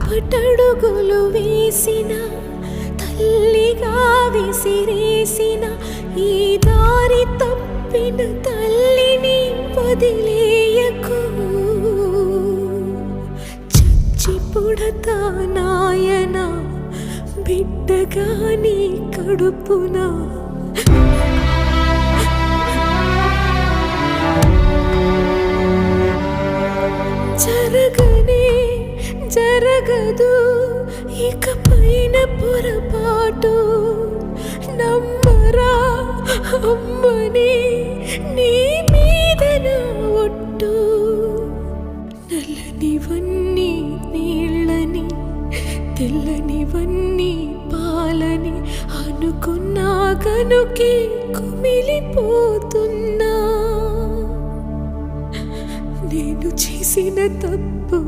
తప్పటడుగులు వేసిన తల్లిగా విసిరేసిన ఈ దారి తప్పిన తల్లిని వదిలేయకు. చచ్చి పుడతా నాయన బిడ్డగా నీ కడుపున. జరగనే జరగదు ఇకపైన పొరపాటు. నమ్మరా అమ్మని నీ మీద నా ఒట్టు. నల్లనివన్నీ నీళ్ళని తెల్లనివన్నీ పాలని అనుకున్నా గనుకే కుమిలిపోతున్నా. నేను చేసిన తప్పు